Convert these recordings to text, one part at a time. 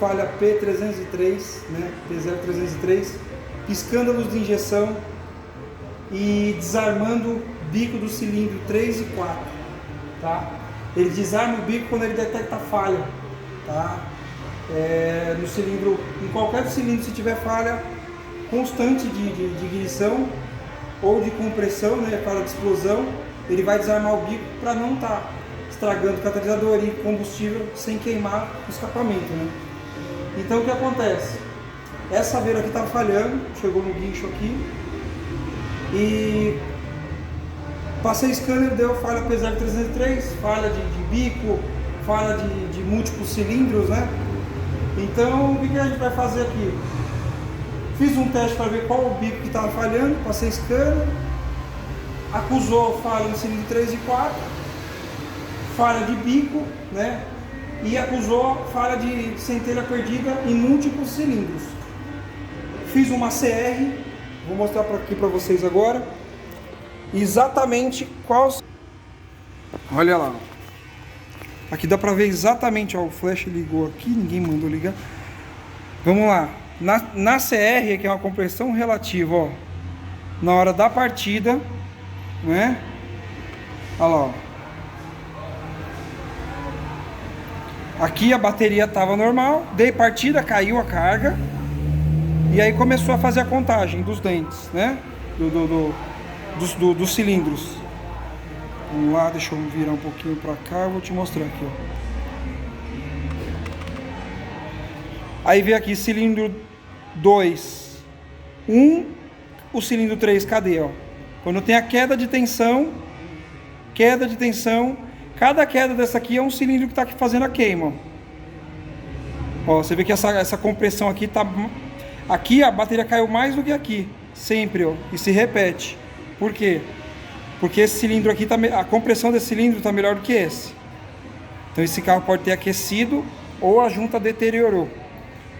falha P303, né? P0303, piscando a luz de injeção e desarmando o bico do cilindro 3 e 4, tá? Ele desarma o bico quando ele detecta falha, tá? No cilindro, em qualquer cilindro, se tiver falha constante de ignição ou de compressão, né, falha de explosão, ele vai desarmar o bico para não estar estragando o catalisador e combustível sem queimar o escapamento, né? Então o que acontece? Essa veira aqui está falhando, chegou no guincho aqui e passei scanner, deu falha P0303, falha de bico, falha de múltiplos cilindros, né? Então o que a gente vai fazer aqui? Fiz um teste para ver qual o bico que estava falhando, passei scanner, acusou falha no cilindro 3 e 4, falha de bico, né? E acusou falha de centelha perdida em múltiplos cilindros. Fiz uma CR, vou mostrar aqui para vocês agora, exatamente qual... Olha lá, aqui dá para ver exatamente, ó, o flash ligou aqui, ninguém mandou ligar. Vamos lá, na CR, que é uma compressão relativa, ó, na hora da partida, né? Olha lá, ó. Aqui a bateria estava normal, dei partida, caiu a carga e aí começou a fazer a contagem dos dentes, né? Dos cilindros. Vamos lá, deixa eu virar um pouquinho para cá, eu vou te mostrar aqui, ó. Aí vem aqui cilindro 2, 1, o cilindro 3, cadê, ó? Quando tem a queda de tensão, cada queda dessa aqui é um cilindro que está fazendo a queima. Ó, você vê que essa compressão aqui tá... Aqui a bateria caiu mais do que aqui, sempre, ó, e se repete. Por quê? Porque esse cilindro aqui, a compressão desse cilindro está melhor do que esse. Então esse carro pode ter aquecido ou a junta deteriorou,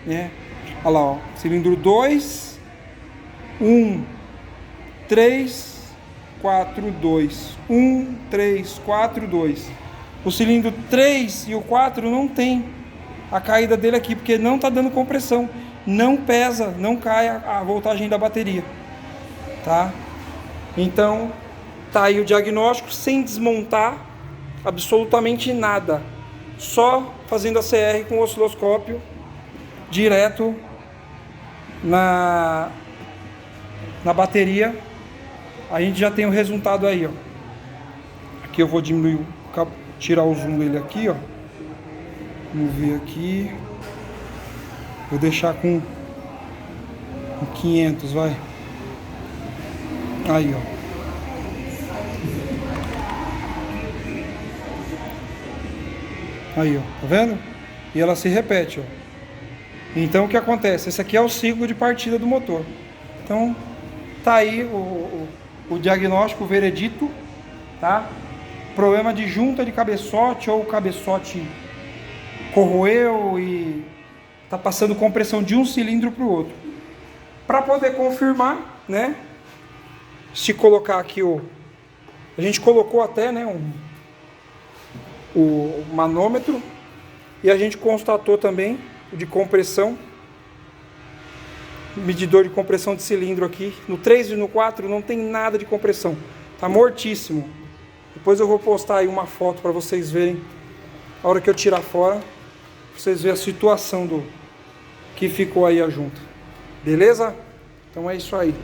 né? Olha lá, ó, cilindro 2, 1, 3, 4, 2, 1, 3, 4, 2. O cilindro 3 e o 4 não tem a caída dele aqui, porque não está dando compressão, não pesa, não cai a voltagem da bateria, tá? Então tá aí o diagnóstico sem desmontar absolutamente nada, só fazendo a CR com o osciloscópio direto na bateria. A gente já tem o resultado aí, ó. Aqui eu vou diminuir, tirar o zoom dele aqui, ó. Vamos ver aqui. Vou deixar com 500, vai. Aí, ó. Aí, ó. Tá vendo? E ela se repete, ó. Então o que acontece? Esse aqui é o ciclo de partida do motor. Então tá aí o diagnóstico, o veredito, tá? Problema de junta de cabeçote, ou o cabeçote corroeu e tá passando compressão de um cilindro para o outro. Para poder confirmar, né? Se colocar aqui a gente colocou até, né, o manômetro, e a gente constatou também o de compressão, medidor de compressão de cilindro aqui. No 3 e no 4 não tem nada de compressão, tá mortíssimo. Depois eu vou postar aí uma foto para vocês verem, a hora que eu tirar fora, pra vocês verem a situação que ficou aí a junta. Beleza? Então é isso aí.